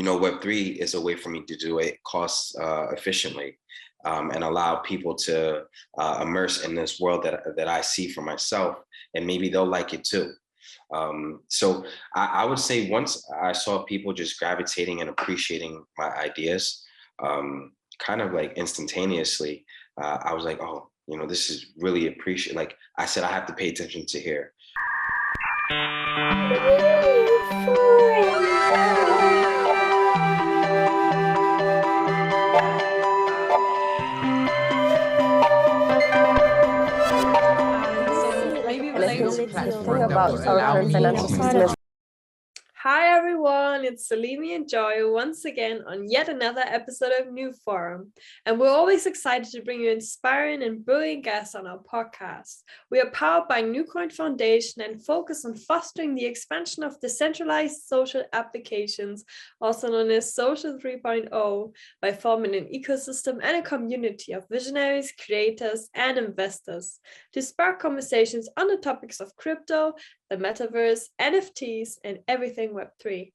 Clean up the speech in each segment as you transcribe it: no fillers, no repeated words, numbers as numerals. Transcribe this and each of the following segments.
Web3 is a way for me to do it cost efficiently, and allow people to immerse in this world that I see for myself, and maybe they'll like it too. So I would say once I saw people just gravitating and appreciating my ideas, kind of like instantaneously, I was like, oh, this is really like I said, I have to pay attention to here. Hi everyone, it's Salimi and Joy once again on yet another episode of Newforum, and we're always excited to bring you inspiring and brilliant guests on our podcast. We are powered by Newcoin Foundation and focus on fostering the expansion of decentralized social applications, also known as Social 3.0, by forming an ecosystem and a community of visionaries, creators, and investors to spark conversations on the topics of crypto, the Metaverse, NFTs, and everything Web3.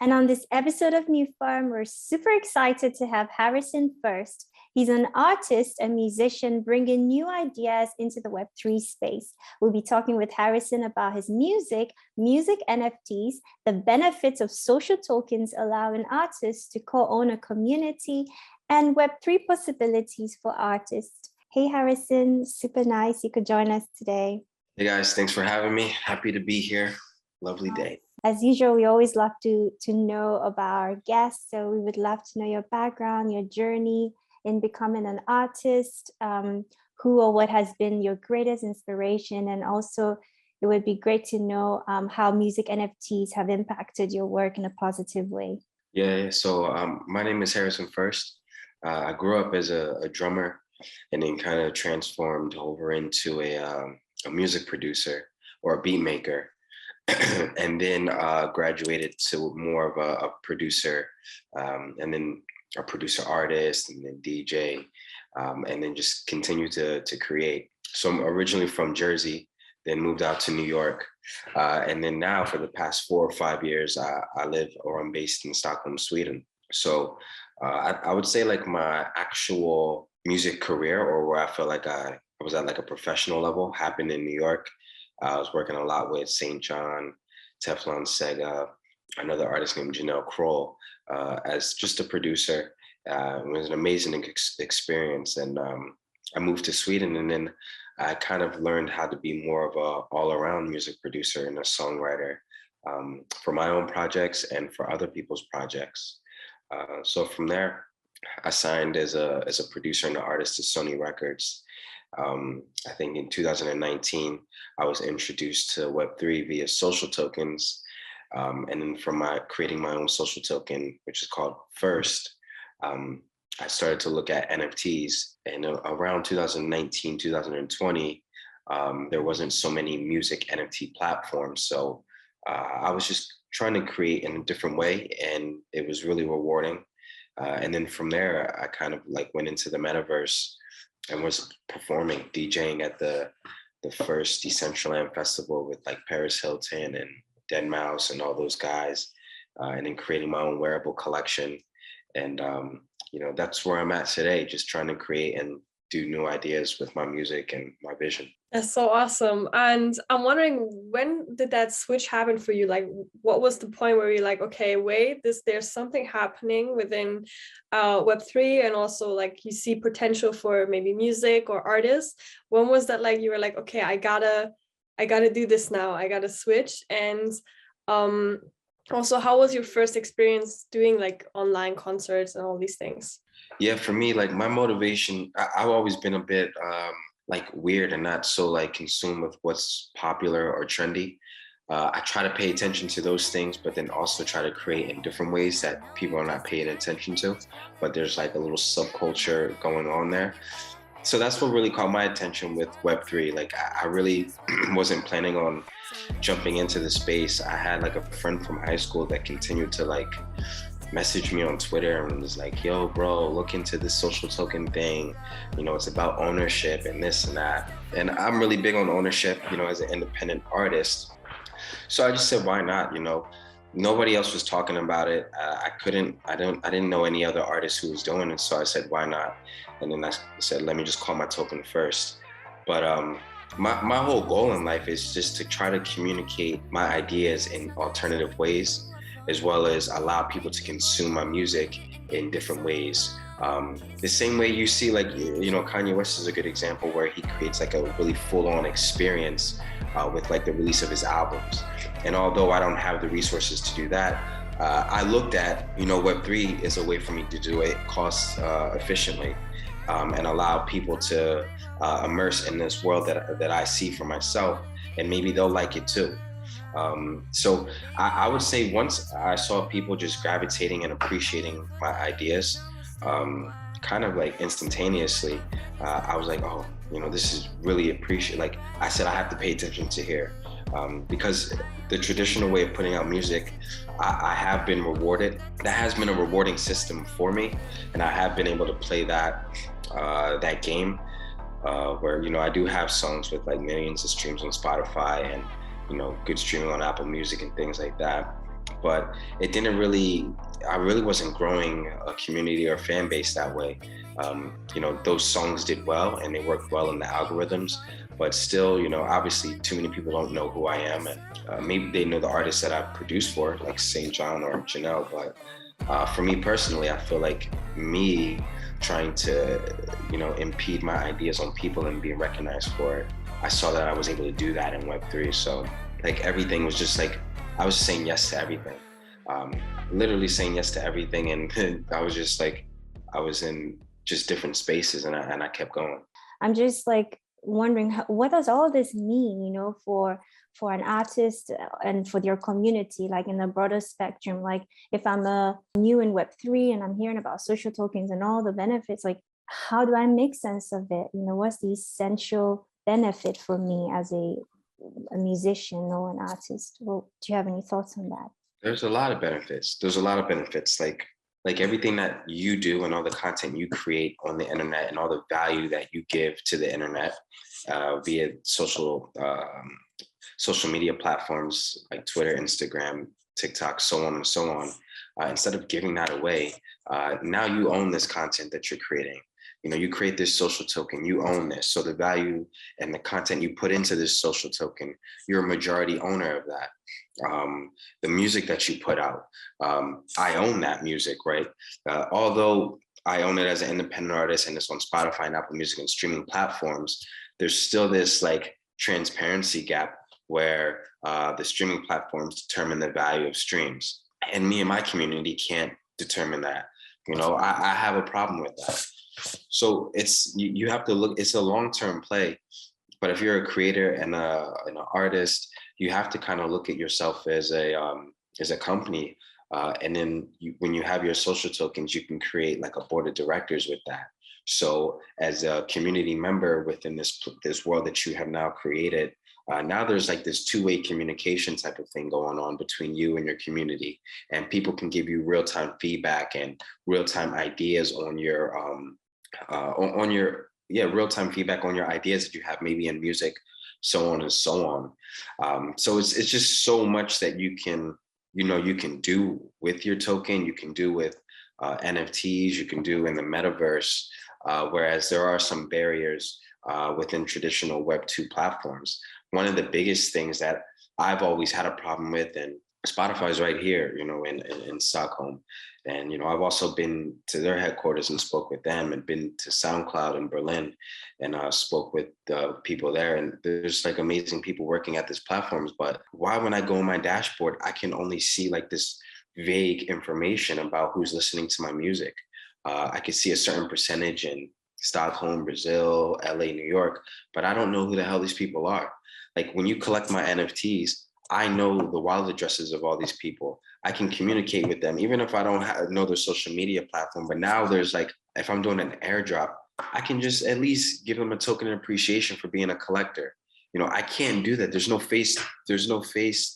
And on this episode of Newforum, we're super excited to have Harrison first. He's an artist and musician bringing new ideas into the Web3 space. We'll be talking with Harrison about his music NFTs, the benefits of social tokens allowing artists to co-own a community, and Web3 possibilities for artists. Hey, Harrison, super nice you could join us today. Hey guys, thanks for having me. Happy to be here. Lovely day. As usual, we always love to know about our guests. So we would love to know your background, your journey in becoming an artist, who or what has been your greatest inspiration. And also it would be great to know how music NFTs have impacted your work in a positive way. Yeah, so my name is Harrison First. I grew up as a drummer and then kind of transformed over into a music producer or a beat maker, and then graduated to more of a producer, and then a producer artist, and then DJ, and then just continue to create. So I'm originally from Jersey, then moved out to New York, and then now for the past 4 or 5 years, I live, or I'm based in Stockholm, Sweden. So I would say like my actual music career, or where I feel like I was at like a professional level, happened in New York. I was working a lot with St. John, Teflon Sega, another artist named Janelle Kroll, as just a producer. It was an amazing experience. And I moved to Sweden, and then I kind of learned how to be more of a all-around music producer and a songwriter, for my own projects and for other people's projects. So from there, I signed as a producer and an artist to Sony Records. I think in 2019, I was introduced to Web3 via social tokens. And then from creating my own social token, which is called First, I started to look at NFTs. And around 2019, 2020, there wasn't so many music NFT platforms. So I was just trying to create in a different way, and it was really rewarding. And then from there, I kind of like went into the Metaverse and was performing, DJing at the first Decentraland festival with like Paris Hilton and Deadmau5 and all those guys, and then creating my own wearable collection. And that's where I'm at today, just trying to create and do new ideas with my music and my vision. That's so awesome. And I'm wondering, when did that switch happen for you? Like, what was the point where you're like, okay, wait, there's something happening within Web3, and also like you see potential for maybe music or artists? When was that, like you were like, okay, I gotta do this now, I gotta switch? And also, how was your first experience doing like online concerts and all these things? Yeah, for me, like my motivation, I've always been a bit like weird and not so like consumed with what's popular or trendy. I try to pay attention to those things, but then also try to create in different ways that people are not paying attention to, but there's like a little subculture going on there. So that's what really caught my attention with Web3. Like I really wasn't planning on jumping into the space. I had like a friend from high school that continued to like message me on Twitter and was like, yo, bro, look into this social token thing. It's about ownership and this and that. And I'm really big on ownership, as an independent artist. So I just said, why not? nobody else was talking about it. I didn't know any other artist who was doing it. So I said, why not? And then I said, let me just call my token first. But my whole goal in life is just to try to communicate my ideas in alternative ways, as well as allow people to consume my music in different ways. The same way you see, like, Kanye West is a good example where he creates like a really full-on experience with like the release of his albums. And although I don't have the resources to do that, I looked at, Web3 is a way for me to do it cost efficiently, and allow people to immerse in this world that I see for myself, and maybe they'll like it too. So I would say once I saw people just gravitating and appreciating my ideas, kind of like instantaneously, I was like, oh, this is really appreciated. Like I said, I have to pay attention to here, because the traditional way of putting out music, I have been rewarded. That has been a rewarding system for me, and I have been able to play that game, where I do have songs with like millions of streams on Spotify and good streaming on Apple Music and things like that. But it didn't really, I really wasn't growing a community or fan base that way. Those songs did well and they worked well in the algorithms, but still, obviously too many people don't know who I am, and maybe they know the artists that I've produced for, like St. John or Janelle. But for me personally, I feel like me trying to, impede my ideas on people and being recognized for it, I saw that I was able to do that in Web3. So like everything was just like, I was saying yes to everything, literally saying yes to everything. And I was just like, I was in just different spaces, and I kept going. I'm just like wondering, what does all this mean, for an artist and for your community, like in the broader spectrum? Like if I'm new in Web3 and I'm hearing about social tokens and all the benefits, like how do I make sense of it? What's the essential benefit for me as a musician or an artist? Well, do you have any thoughts on that? There's a lot of benefits. Like everything that you do and all the content you create on the internet and all the value that you give to the internet via social media platforms like Twitter, Instagram, TikTok, so on and so on. Instead of giving that away, now you own this content that you're creating. You create this social token, you own this. So the value and the content you put into this social token, you're a majority owner of that. The music that you put out, I own that music, right? Although I own it as an independent artist and it's on Spotify and Apple Music and streaming platforms, there's still this like transparency gap where the streaming platforms determine the value of streams. And me and my community can't determine that. I have a problem with that. So you have to look, it's a long-term play. But if you're a creator and an artist, you have to kind of look at yourself as a company. And then when you have your social tokens, you can create like a board of directors with that. So as a community member within this world that you have now created, now there's like this two-way communication type of thing going on between you and your community, and people can give you real-time feedback and real-time ideas on your real-time feedback on your ideas that you have maybe in music, so on and so on. So it's just so much that you can do with your token, you can do with NFTs, you can do in the Metaverse, whereas there are some barriers within traditional Web2 platforms. One of the biggest things that I've always had a problem with, and Spotify is right here, in Stockholm. And, I've also been to their headquarters and spoke with them, and been to SoundCloud in Berlin and spoke with people there. And there's like amazing people working at these platforms. But why, when I go on my dashboard, I can only see like this vague information about who's listening to my music. I could see a certain percentage in Stockholm, Brazil, LA, New York, but I don't know who the hell these people are. Like when you collect my NFTs, I know the wallet addresses of all these people. I can communicate with them, even if I don't know their social media platform. But now there's like, if I'm doing an airdrop, I can just at least give them a token of appreciation for being a collector. I can't do that. There's no face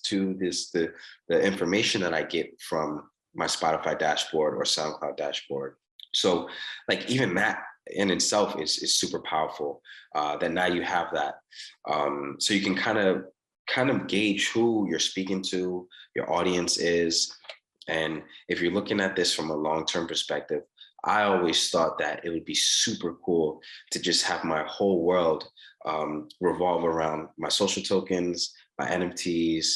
to the information that I get from my Spotify dashboard or SoundCloud dashboard. So like even that in itself is super powerful, that now you have that. So you can kind of kind of gauge who you're speaking to, your audience is. And if you're looking at this from a long-term perspective, I always thought that it would be super cool to just have my whole world revolve around my social tokens, my NFTs,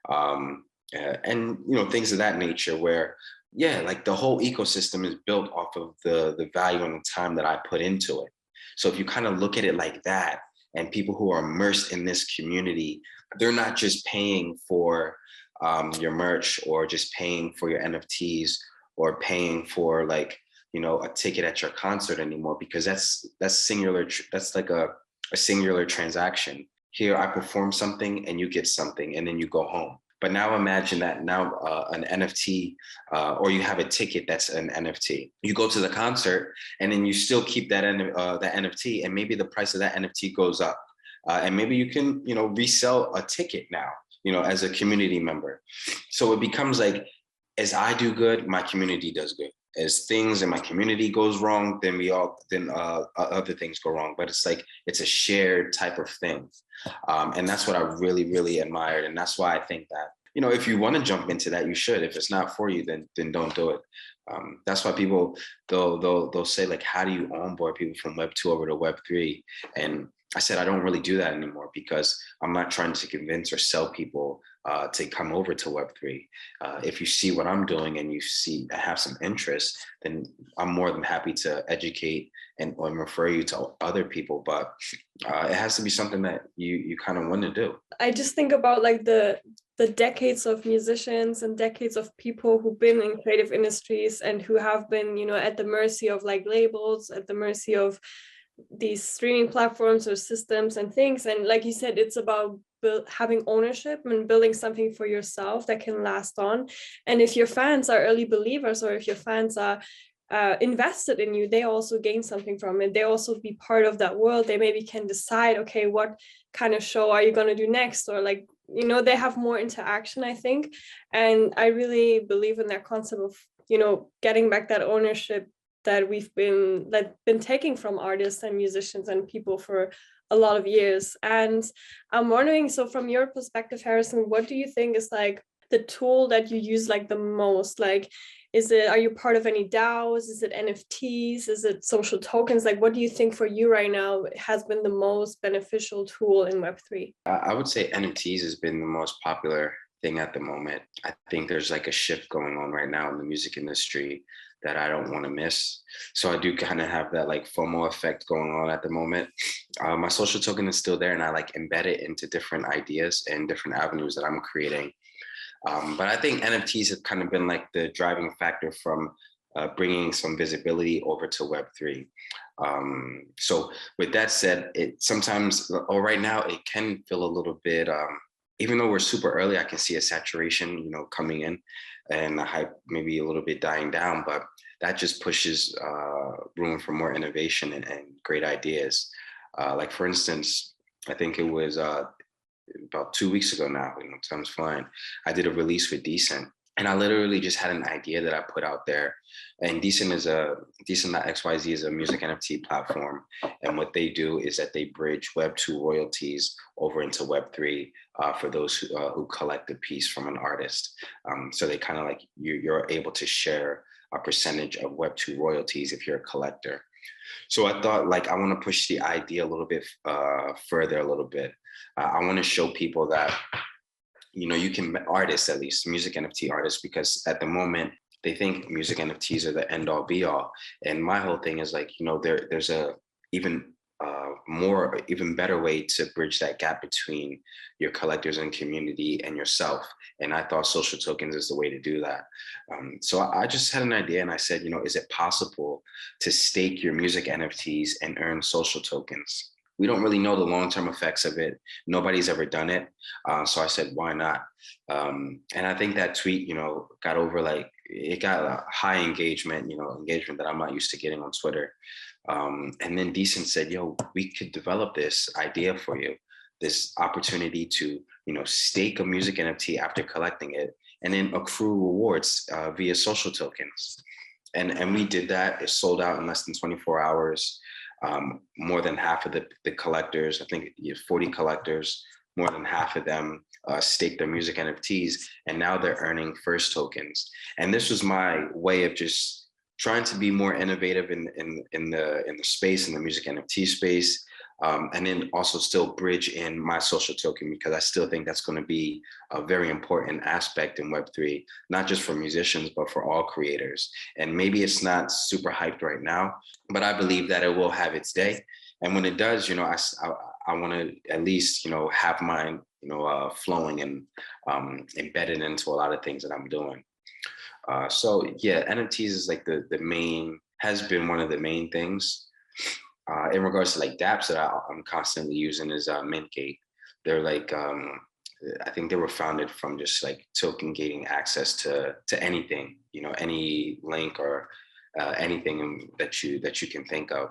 and things of that nature, where like the whole ecosystem is built off of the value and the time that I put into it. So if you kind of look at it like that, and people who are immersed in this community, they're not just paying for your merch, or just paying for your NFTs, or paying for like, a ticket at your concert anymore, because that's singular. That's like a singular transaction. Here, I perform something and you get something, and then you go home. But now imagine that now an NFT, or you have a ticket that's an NFT. You go to the concert, and then you still keep that NFT, and maybe the price of that NFT goes up, and maybe you can resell a ticket now, as a community member. So it becomes like, as I do good, my community does good. As things in my community goes wrong, then other things go wrong. But it's like, it's a shared type of thing. And that's what I really, really admired. And that's why I think that, if you want to jump into that, you should. If it's not for you, then don't do it. That's why people, they'll say, like, how do you onboard people from Web 2 over to Web 3? And I said, I don't really do that anymore, because I'm not trying to convince or sell people to come over to Web 3. If you see what I'm doing and you have some interest, then I'm more than happy to educate and refer you to other people. But it has to be something that you kind of want to do. I just think about like the decades of musicians and decades of people who've been in creative industries and who have been, at the mercy of like labels, at the mercy of these streaming platforms or systems and things. And like you said, it's about having ownership and building something for yourself that can last on. And if your fans are early believers, or if your fans are invested in you, they also gain something from it. They also be part of that world. They maybe can decide, okay, what kind of show are you going to do next? Or like, they have more interaction, I think. And I really believe in that concept of, getting back that ownership that we've been taking from artists and musicians and people for a lot of years. And I'm wondering, so from your perspective, Harrison, what do you think is like the tool that you use like the most? Like, are you part of any DAOs? Is it NFTs? Is it social tokens? Like, what do you think for you right now has been the most beneficial tool in Web3? I would say NFTs has been the most popular thing at the moment. I think there's like a shift going on right now in the music industry that I don't want to miss. So I do kind of have that like FOMO effect going on at the moment. My social token is still there, and I like embed it into different ideas and different avenues that I'm creating. But I think NFTs have kind of been like the driving factor from bringing some visibility over to Web3. So with that said, it sometimes, or right now, it can feel a little bit, even though we're super early, I can see a saturation, coming in, and the hype maybe a little bit dying down, but that just pushes room for more innovation and great ideas. Like for instance, I think it was about 2 weeks ago now, time's flying, I did a release with Djing. And I literally just had an idea that I put out there. And Dcent.xyz is a music NFT platform. And what they do is that they bridge Web 2 royalties over into Web 3 for those who collect a piece from an artist. So they kind of like, you're able to share a percentage of Web 2 royalties if you're a collector. So I thought, like, I want to push the idea a little bit further a little bit. I want to show people that, you can, artists at least, music NFT artists, because at the moment they think music NFTs are the end all be all. And my whole thing is like, there's a even better way to bridge that gap between your collectors and community and yourself. And I thought social tokens is the way to do that. So I just had an idea, and I said, is it possible to stake your music NFTs and earn social tokens? We don't really know the long-term effects of it. Nobody's ever done it. So I said, why not? And I think that tweet, got over, like, it got a high engagement, engagement that I'm not used to getting on Twitter. And then Dcent said, yo, we could develop this idea for you, this opportunity to, stake a music NFT after collecting it, and then accrue rewards via social tokens. And we did that. It sold out in less than 24 hours. More than half of the collectors, I think 40 collectors, more than half of them stake their music NFTs, and now they're earning first tokens. And this was my way of just trying to be more innovative in the space, in the music NFT space, and then also still bridge in my social token, because I still think that's going to be a very important aspect in Web3, not just for musicians, but for all creators. And maybe it's not super hyped right now, but I believe that it will have its day. And when it does, you know, I want to at least, you know, have mine, you know, flowing and embedded into a lot of things that I'm doing. So yeah, NFTs is like the main, has been one of the main things. In regards to like dApps that I'm constantly using is Mintgate. They're like, I think they were founded from just like token gating access to anything, you know, any link or anything that you can think of.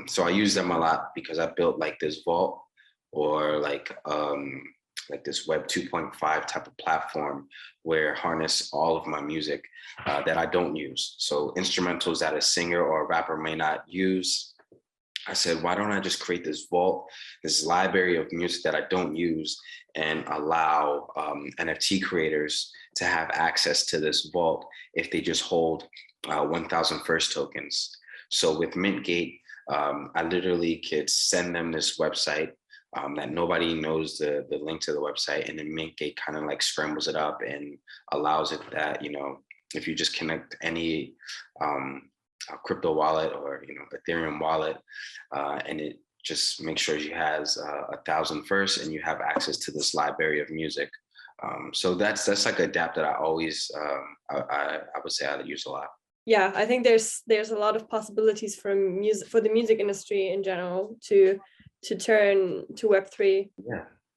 So I use them a lot because I built like this vault, or like this Web 2.5 type of platform where harness all of my music that I don't use. So instrumentals that a singer or a rapper may not use. I said, why don't I just create this vault, this library of music that I don't use, and allow NFT creators to have access to this vault if they just hold 1,000 first tokens. So with Mintgate, I literally could send them this website that nobody knows the link to the website, and then Mintgate kind of like scrambles it up and allows it that, you know, if you just connect any crypto wallet or, you know, Ethereum wallet, and it just makes sure you has 1,000 first, and you have access to this library of music. So that's like a dApp that I always I would say I use a lot. Yeah, I think there's a lot of possibilities for the music industry in general to turn to Web3.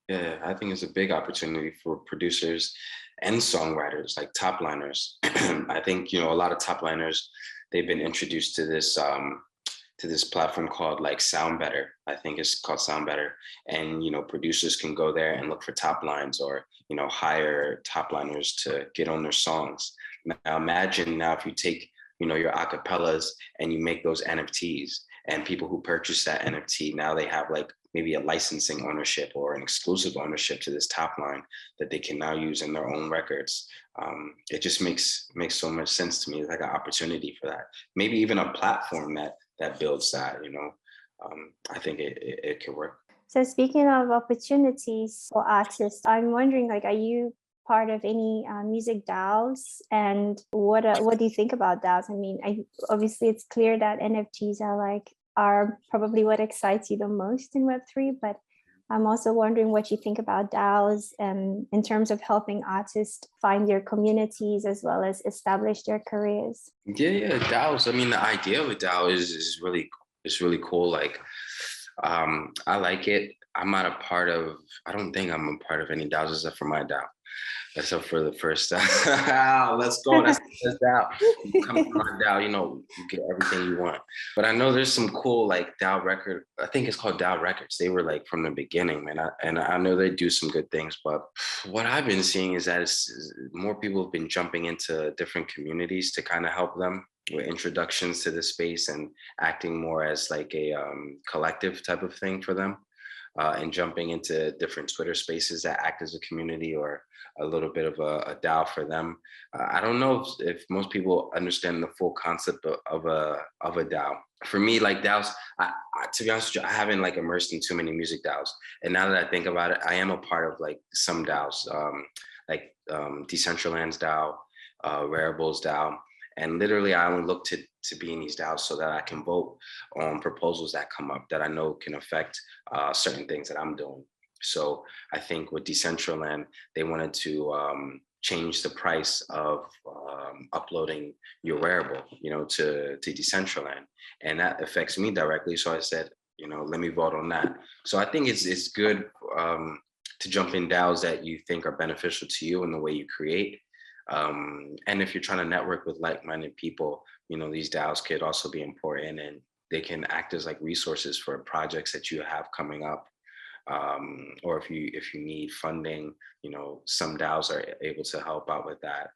Yeah, I think it's a big opportunity for producers and songwriters, like top liners. I think, you know, a lot of top liners, they've been introduced to this platform called like Sound Better. I think it's called Sound Better. And, you know, producers can go there and look for top lines, or, you know, hire top liners to get on their songs. Now imagine now if you take, you know, your acapellas and you make those NFTs, and people who purchase that NFT, now they have like maybe a licensing ownership or an exclusive ownership to this top line that they can now use in their own records. It just makes so much sense to me. It's like an opportunity for that. Maybe even a platform that builds that, you know. I think it could work. So speaking of opportunities for artists, I'm wondering, like, are you part of any music DAOs, and what do you think about DAOs? I mean, obviously it's clear that NFTs are probably what excites you the most in Web3, but I'm also wondering what you think about DAOs in terms of helping artists find their communities as well as establish their careers. Yeah, DAOs. I mean, the idea of a DAO is really cool. Like, I like it. I'm not a part of, I don't think I'm a part of any DAOs except for my DAO. Except for the first DAO. Let's go. That's the first DAO. You come to my DAO, you know, you get everything you want. But I know there's some cool like DAO record. I think it's called DAO Records. They were like from the beginning, man. And I know they do some good things. But what I've been seeing is that more people have been jumping into different communities to kind of help them with introductions to the space and acting more as like a collective type of thing for them. And jumping into different Twitter spaces that act as a community or a little bit of a DAO for them. I don't know if most people understand the full concept of a DAO. For me, like DAOs, to be honest with you, I haven't like immersed in too many music DAOs. And now that I think about it, I am a part of like some DAOs, like Decentraland's DAO, Wearables DAO. And literally, I only look to be in these DAOs so that I can vote on proposals that come up that I know can affect certain things that I'm doing. So I think with Decentraland, they wanted to change the price of uploading your wearable, you know, to Decentraland, and that affects me directly. So I said, you know, let me vote on that. So I think it's good to jump in DAOs that you think are beneficial to you in the way you create. And if you're trying to network with like-minded people, you know, these DAOs could also be important, and they can act as like resources for projects that you have coming up. Or if you need funding, you know, some DAOs are able to help out with that.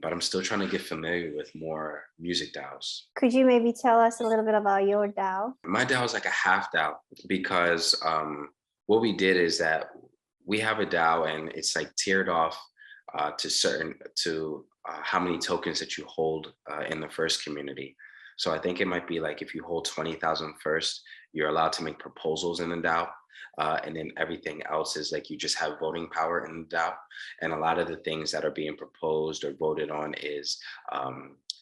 But I'm still trying to get familiar with more music DAOs. Could you maybe tell us a little bit about your DAO? My DAO is like a half DAO because what we did is that we have a DAO, and it's like tiered off to how many tokens that you hold in the first community. So I think it might be like if you hold 20,000 first, you're allowed to make proposals in the DAO. And then everything else is like you just have voting power in the DAO. And a lot of the things that are being proposed or voted on is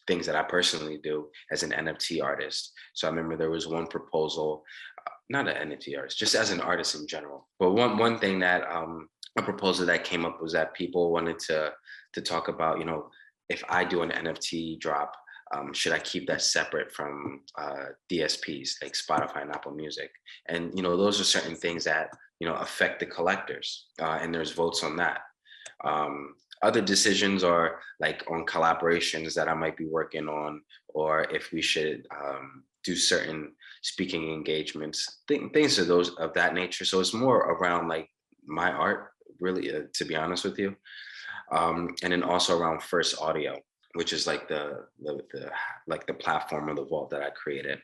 things that I personally do as an NFT artist. So I remember there was one proposal, not an NFT artist, just as an artist in general. But one thing that a proposal that came up was that people wanted to talk about, you know, if I do an NFT drop, should I keep that separate from DSPs like Spotify and Apple Music? And, you know, those are certain things that, you know, affect the collectors, and there's votes on that. Other decisions are like on collaborations that I might be working on, or if we should do certain speaking engagements, things of that nature. So it's more around like my art, really, to be honest with you. And then also around First Audio, which is like the platform or the vault that I created.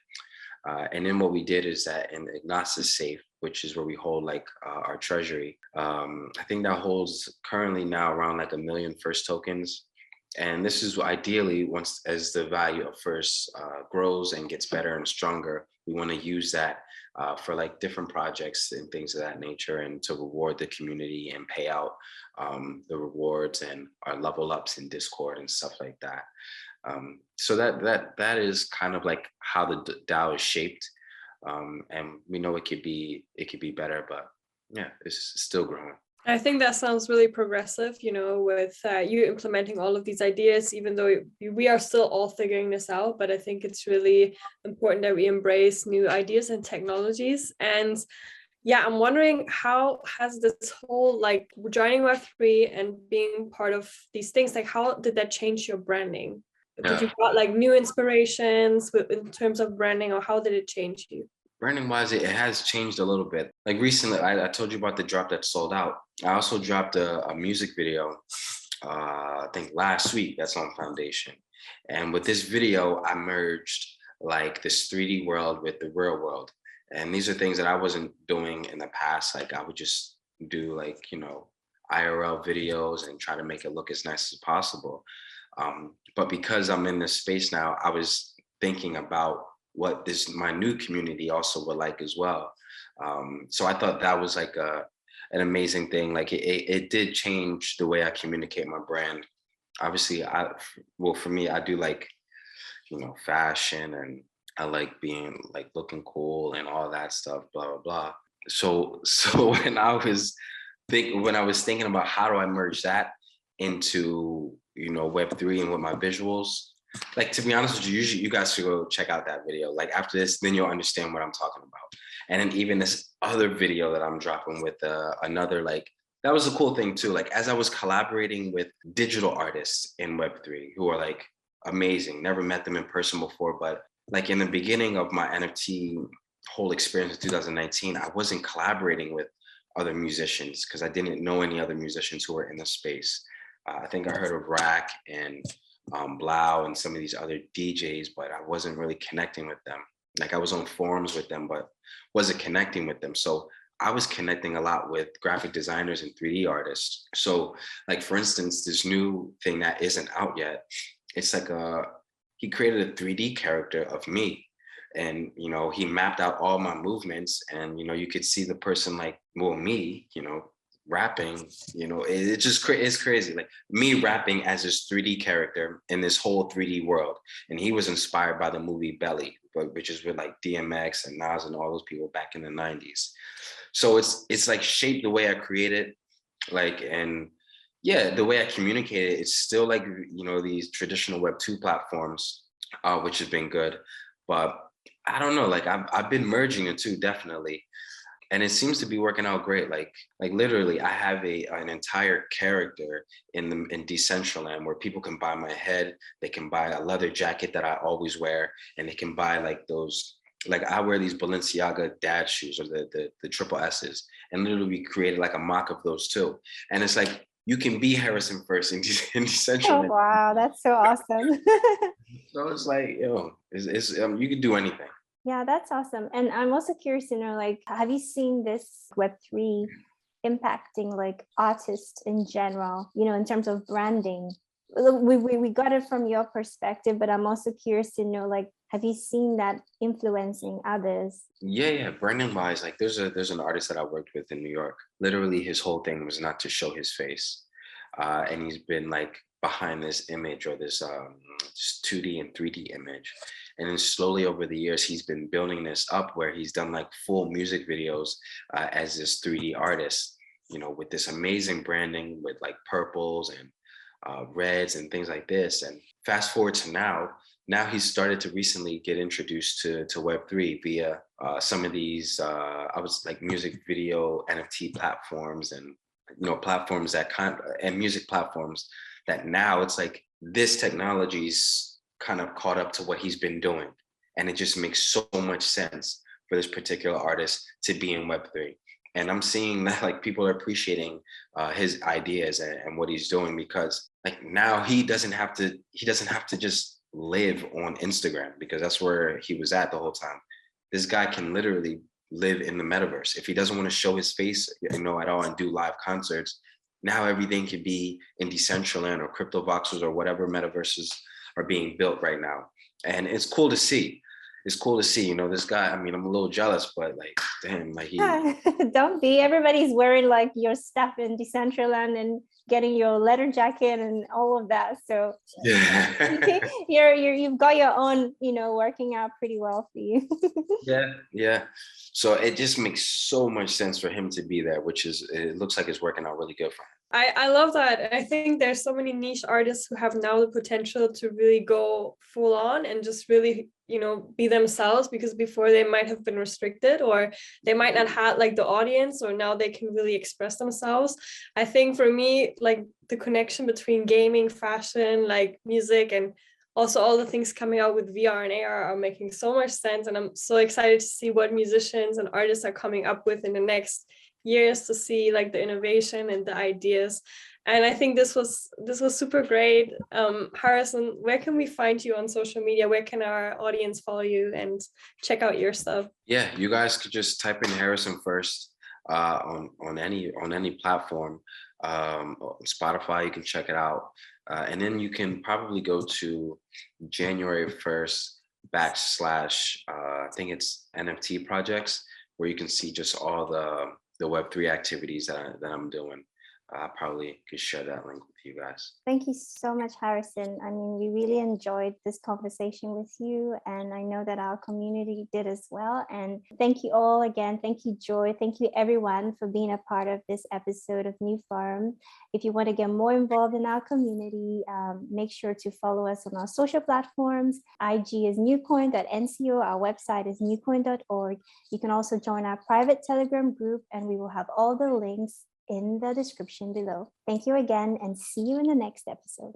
And then what we did is that in Ignace's safe, which is where we hold like our treasury, I think that holds currently now around like 1 million first tokens. And this is ideally, once as the value of first grows and gets better and stronger, we want to use that for like different projects and things of that nature, and to reward the community and pay out the rewards and our level ups in Discord and stuff like that. So that is kind of like how the DAO is shaped, and we know it could be better, but yeah, it's still growing. I think that sounds really progressive, you know, with you implementing all of these ideas, even though we are still all figuring this out. But I think it's really important that we embrace new ideas and technologies. And yeah, I'm wondering, how has this whole like joining Web3 and being part of these things, like how did that change your branding? Did you got like new inspirations in terms of branding, or how did it change you? Branding wise, it has changed a little bit. Like recently, I told you about the drop that sold out. I also dropped a music video, I think last week, that's on Foundation. And with this video, I merged like this 3D world with the real world. And these are things that I wasn't doing in the past. Like I would just do like, you know, IRL videos and try to make it look as nice as possible. But because I'm in this space now, I was thinking about what my new community also would like as well. So I thought that was like an amazing thing. Like it did change the way I communicate my brand. Obviously, for me, I do like, you know, fashion, and I like being like looking cool and all that stuff, blah, blah, blah. So when I was thinking about how do I merge that into, you know, Web3 and with my visuals, like, to be honest with you, usually you guys should go check out that video. Like after this, then you'll understand what I'm talking about. And then even this other video that I'm dropping with another, like, that was a cool thing too. Like as I was collaborating with digital artists in Web3 who are like amazing, never met them in person before, but like in the beginning of my NFT whole experience in 2019, I wasn't collaborating with other musicians because I didn't know any other musicians who were in the space. I think I heard of Rack and Blau and some of these other DJs, but I wasn't really connecting with them. Like I was on forums with them, but wasn't connecting with them. So I was connecting a lot with graphic designers and 3D artists. So like, for instance, this new thing that isn't out yet, it's like he created a 3D character of me. And, you know, he mapped out all my movements, and, you know, you could see the person like, well, me, you know, rapping, you know, it's just it's crazy. Like me rapping as this 3D character in this whole 3D world. And he was inspired by the movie Belly, which is with like DMX and Nas and all those people back in the 90s. So it's like shaped the way I created, like, and yeah, the way I communicate it, it's still like, you know, these traditional Web2 platforms, which has been good. But I don't know, like I've been merging the two, definitely. And it seems to be working out great. Like literally, I have an entire character in Decentraland where people can buy my head. They can buy a leather jacket that I always wear, and they can buy like those. Like I wear these Balenciaga dad shoes, or the triple S's, and literally we created like a mock of those too. And it's like you can be Harrison first in Decentraland. Oh wow, that's so awesome. So it's like, yo, it's you can do anything. Yeah, that's awesome. And I'm also curious to know, like, have you seen this Web3 impacting like artists in general, you know, in terms of branding? We got it from your perspective, but I'm also curious to know, like, have you seen that influencing others? Yeah. Branding wise, like there's an artist that I worked with in New York. Literally, his whole thing was not to show his face, and he's been like behind this image or this 2D and 3D image, and then slowly over the years, he's been building this up where he's done like full music videos as this 3D artist. You know, with this amazing branding with like purples and reds and things like this. And fast forward to now he's started to recently get introduced to Web3 via some of these, I was like music video NFT platforms and, you know, platforms that and music platforms that now it's like this technology's kind of caught up to what he's been doing. And it just makes so much sense for this particular artist to be in Web3. And I'm seeing that like people are appreciating his ideas and what he's doing, because like now he doesn't have to just live on Instagram, because that's where he was at the whole time. This guy can literally live in the metaverse. If he doesn't want to show his face, you know, at all and do live concerts, now everything could be in Decentraland or crypto voxels or whatever metaverses are being built right now. And it's cool to see. It's cool to see, you know, this guy, I mean, I'm a little jealous, but like, damn, like Don't be. Everybody's wearing like your stuff in Decentraland and getting your leather jacket and all of that. So yeah. you've got your own, you know, working out pretty well for you. Yeah. So it just makes so much sense for him to be there, which is, it looks like it's working out really good for him. I love that. I think there's so many niche artists who have now the potential to really go full on and just really, you know, be themselves, because before they might have been restricted or they might not have like the audience, or now they can really express themselves. I think for me, like the connection between gaming, fashion, like music, and also all the things coming out with VR and AR are making so much sense. And I'm so excited to see what musicians and artists are coming up with in the next years, to see like the innovation and the ideas. And I think this was super great. Harrison, where can we find you on social media? Where can our audience follow you and check out your stuff? Yeah, you guys could just type in Harrison First on any platform. On Spotify, you can check it out, and then you can probably go to January 1st / I think it's NFT projects, where you can see just all the Web3 activities that I'm doing. I probably could share that link with you guys. Thank you so much, Harrison. I mean, we really enjoyed this conversation with you, and I know that our community did as well. And thank you all again. Thank you, Joy. Thank you, everyone, for being a part of this episode of Newforum. If you want to get more involved in our community, make sure to follow us on our social platforms. IG is newcoin.nco. Our website is newcoin.org. You can also join our private Telegram group, and we will have all the links in the description below. Thank you again, and see you in the next episode.